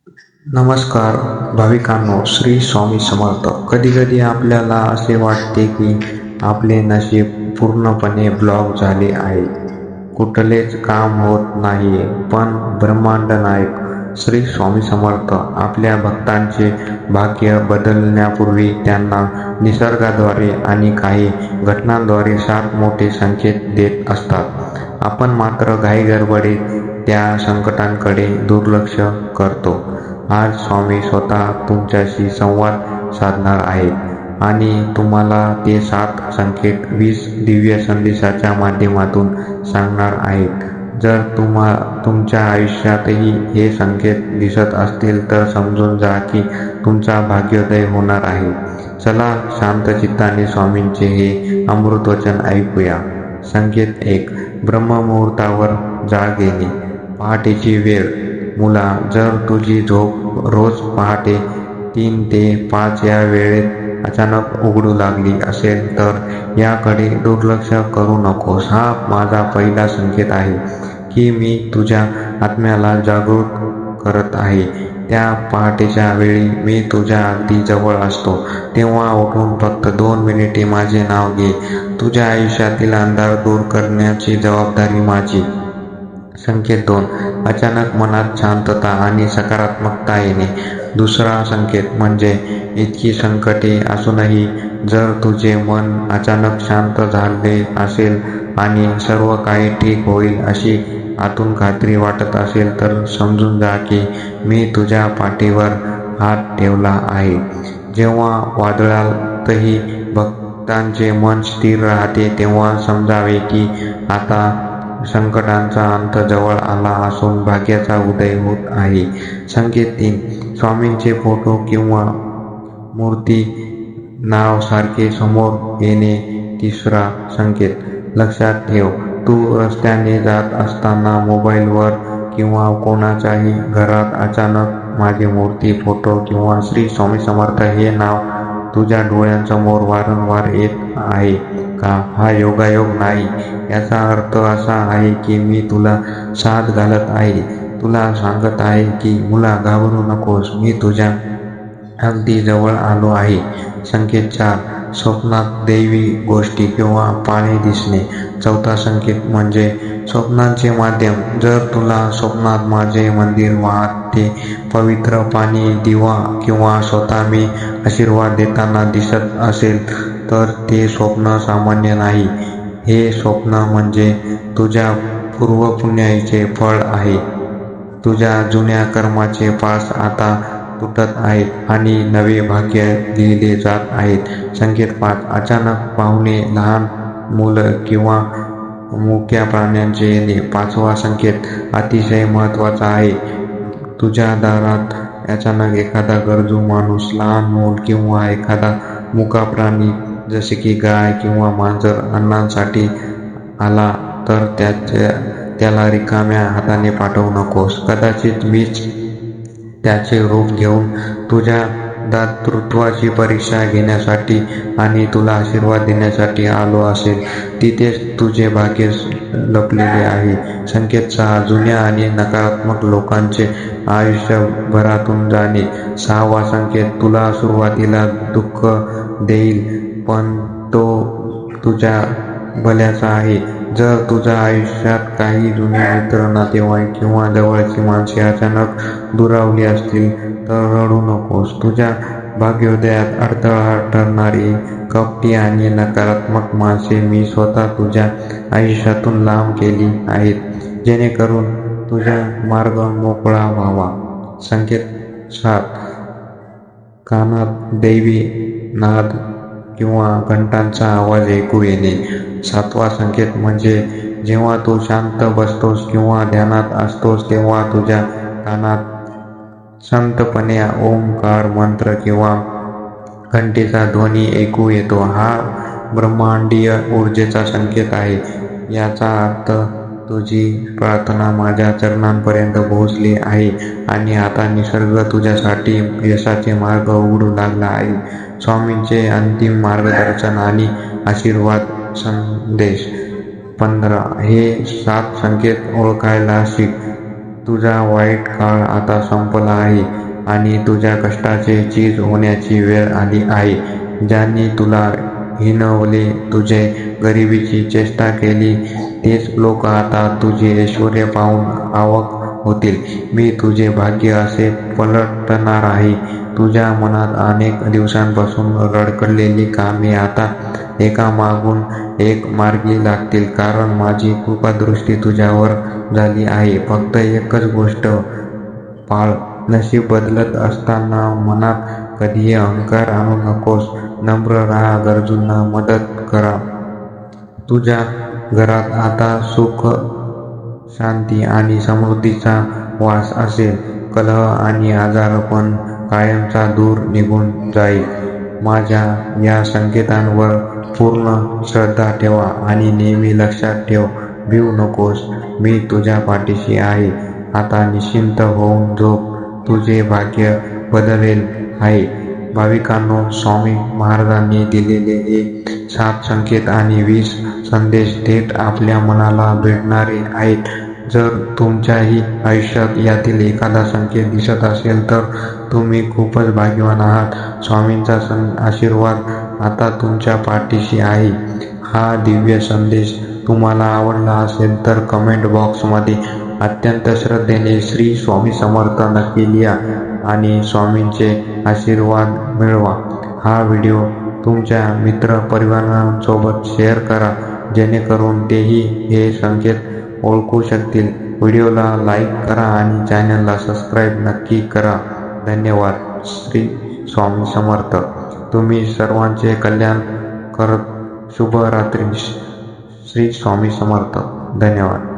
नमस्कार भाविकांनो, श्री स्वामी समर्थ. कधी कधी आपल्याला असे वाटते की आपले नशीब पूर्णपणे ब्लॉक झाले आहे. कुठलेच काम होत नाहीये. पण ब्रह्मांड नायक श्री स्वामी समर्थ आपल्या भक्तांचे भाग्य बदलण्यापूर्वी त्यांना निसर्गाद्वारे आणि काही घटनांद्वारे 7 मोठे संकेत देत असतात. आपण मात्र घाईगडबडीत त्या संकटांकडे दुर्लक्ष करतो. आज स्वामी स्वतः तुमच्याशी संवाद साधणार आहेत आणि तुम्हाला ते 7 संकेत 20 दिव्य संदेशाच्या माध्यमातून सांगणार आहेत. जर तुमच्या आयुष्यातही हे संकेत दिसत असतील तर समजून जा की तुमचा भाग्योदय होणार आहे. चला शांत चित्ताने स्वामींचे हे अमृतवचन ऐकूया. संकेत 1. ब्रह्ममुहूर्तावर जाग येणे. पहाटेची वेळ. मुला, जर तुझी झोप रोज पहाटे 3 ते 5 या वेळेत अचानक उघडू लागली असेल तर याकडे दुर्लक्ष करू नकोस. हा माझा पहिला संकेत आहे की मी तुझ्या आत्म्याला जागृत करत आहे. त्या पहाटेच्या वेळी मी तुझ्या अगदी जवळ असतो. तेव्हा उठून फक्त 2 मिनिटे माझे नाव घे. तुझ्या आयुष्यातील अंधार दूर करण्याची जबाबदारी माझी. संकेत 2. अचानक मनात शांतता आणि सकारात्मकता येणे. दुसरा संकेत म्हणजे इतकी संकटे असूनही जर तुझे मन अचानक शांत झाले असेल आणि सर्व काही ठीक होईल अशी आतून खात्री वाटत असेल तर समजून जा की मी तुझ्या पाठीवर हात ठेवला आहे. जेव्हा वादळातही भक्तांचे मन स्थिर राहते तेव्हा समजावे की आता संकटांचा अंत जवळ आला असून भाग्याचा उदय होत आहे. संकेत 3. स्वामींचे फोटो किंवा मूर्ती नाव सारखे समोर येणे. तिसरा संकेत. लक्षात ठेव, तू रस्त्याने जात असताना मोबाईलवर किंवा कोणाच्याही घरात अचानक माझी मूर्ती, फोटो किंवा श्री स्वामी समर्थ हे नाव तुझ्या डोळ्यांसमोर वारंवार येत आहे का? हा योगायोग नाही. याचा अर्थ असा आहे की मी तुला साथ घालत आहे. तुला सांगत आहे की मुला, घाबरू नकोस, मी तुझ्या अगदी जवळ आलो आहे. संकेत 4. स्वप्नात दैवी गोष्टी किंवा पाणी दिसणे. चौथा संकेत म्हणजे स्वप्नांचे माध्यम. जर तुला स्वप्नात माझे मंदिर, वाहते पवित्र पाणी, दिवा किंवा स्वतः मी आशीर्वाद देताना दिसत असेल तर ते स्वप्न सामान्य नाही. हे स्वप्न म्हणजे तुझ्या पूर्वपुण्याईचे फळ आहे. तुझ्या जुन्या कर्माचे पास आता तुटत आहेत आणि नवे भाग्य लिहिले जात आहेत. संकेत 5. अचानक पाहुणे, लहान मुलं किंवा मुक्या प्राण्यांचे येणे. पाचवा संकेत अतिशय महत्त्वाचा आहे. तुझ्या दारात अचानक एखादा गरजू माणूस, लहान मूल किंवा एखादा मुका प्राणी जसे की गाय किंवा मांजर अन्नासाठी आला तर त्याला रिकाम्या हाताने पाठवू नकोस. कदाचित मीच त्याचे रूप घेऊन तुझ्या दातृत्वाची परीक्षा घेण्यासाठी आणि तुला आशीर्वाद देण्यासाठी आलो असेल. तिथेच तुझे भाग्य लपलेले आहे. संकेत 6. जुन्या आणि नकारात्मक लोकांचे आयुष्यभरातून जाणे. 6वा संकेत. तुला सुरुवातीला दुःख देईल पण तो तुझ्या भल्याचा आहे. जर तुझ्या आयुष्यात काही जुने मित्र, नातेवाईक किंवा जवळची माणसे अचानक दुरावली असतील तर रडू नकोस. तुझ्या भाग्योदयात अडथळा ठरणारी कपटी आणि नकारात्मक माणसे मी स्वतः तुझ्या आयुष्यातून लांब केली आहेत, जेणेकरून तुझा मार्ग मोकळा व्हावा. संकेत 7. कानात दैवी नाद किंवा घंटांचा आवाज ऐकू येणे. 7वा संकेत म्हणजे जेव्हा तू शांत बसतोस किंवा ध्यानात असतोस तेव्हा तुझ्या कानात शांतपणे ओमकार मंत्र किंवा घंटेचा ध्वनी ऐकू येतो. हा ब्रह्मांडीय ऊर्जेचा संकेत आहे. याचा अर्थ तुझी प्रार्थना माझ्या चरणांपर्यंत पोहोचली आहे आणि आता निसर्ग तुझ्यासाठी यशाचे मार्ग उघडू लागला आहे. स्वामींचे अंतिम मार्गदर्शन आणि आशीर्वाद. संदेश 15. हे 7 संकेत ओळखायला शिक. तुझा वाईट काळ आता संपला आहे आणि तुझ्या कष्टाचे चीज होण्याची वेळ आली आहे. ज्यांनी तुला हिणवले, तुझे गरिबीची चेष्टा केली, तेच लोक आता तुझे ऐश्वर्य पाहून अवाक होतील. मी तुझे भाग्य असे पलटणार आहे. तुझ्या मनात अनेक दिवसांपासून रडकलेली कामे आता एकामागून एक मार्गी लागतील, कारण माझी कृपादृष्टी तुझ्यावर झाली आहे. फक्त एकच गोष्ट पाळ, नशीब बदलत असताना मनात कधीही अहंकार आणू नकोस. नम्र राहा, गरजूंना मदत करा. तुझ्या घरात आता सुख, शांती आणि समृद्धीचा वास असेल. कलह आणि आजारपण कायमचा दूर निघून जाईल. माझ्या या संकेतांवर पूर्ण श्रद्धा ठेवा आणि नेहमी लक्षात ठेव, भिवू नकोस. मी तुझ्या पाठीशी आहे. आता निश्चिंत होऊन झोप, तुझे भाग्य बदलेल आहे. भाविकांनो, स्वामी महाराजांनी दिलेले हे 7 संकेत आणि 20 संदेश थेट आपल्या मनाला भिडणारे आहेत. जर तुमच्याही आयुष्यात यातील एखादा संकेत दिसत असेल तर तुम्ही खूपच भाग्यवान आहात. स्वामींचा आशीर्वाद आता तुमच्या पाठीशी आहे. हा दिव्य संदेश तुम्हाला आवडला असेल तर कमेंट बॉक्समध्ये अत्यंत श्रद्धेने श्री स्वामी समर्थ नक्की लिहा आणि स्वामींचे आशीर्वाद मिळवा. हा व्हिडिओ तुमच्या मित्रपरिवारांसोबत शेअर करा, जेणेकरून तेही हे संकेत ओळखू शकतील. व्हिडिओला लाईक करा आणि चॅनलला सबस्क्राईब नक्की करा. धन्यवाद. श्री स्वामी समर्थ. तुम्ही सर्वांचे कल्याण करत. शुभ रात्री. श्री स्वामी समर्थ. धन्यवाद.